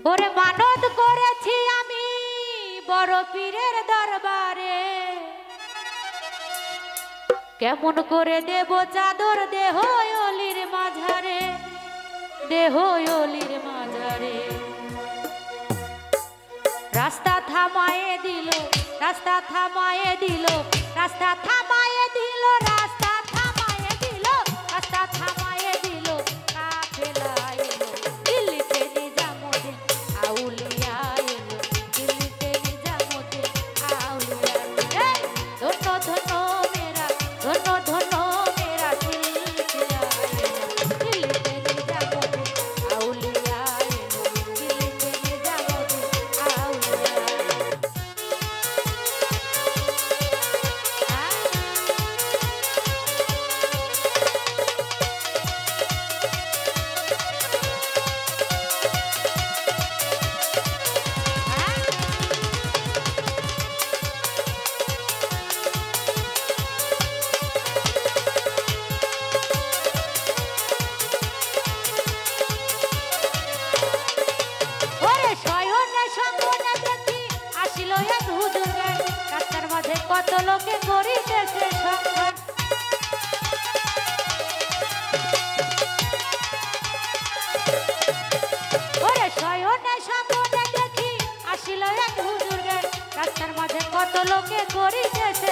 ওরে মানত করেছি আমি বড় পীরের দরবারে, কেমন করে দেব চাদর দেহ অলির মাঝারে, দেহ অলির মাঝারে। রাস্তা থামায়ে দিল, রাস্তা থামায়ে দিল, রাস্তা থামায়ে দিল, রাস্তা থামায়ে দিল, রাস্তা থামায়ে দিল। কাফেলা এলো দিল্লিতে নিজামুদ্দিন আউলিয়া এলো, দিল্লিতে নিজামুদ্দিন আউলিয়া। ধন্য ধন্য মেরা, ধন্য ধন্য মেরা সিলসিলা এলো, দিল্লিতে নিজামুদ্দিন আউলিয়া এলো, দিল্লিতে নিজামুদ্দিন আউলিয়া। কত লোকে করিতেছে সংসার, ওরে শয়নে স্বপ্নে দেখি আসিল এক হুজুর গে, রাস্তার মাঝে কত লোকে করিতেছে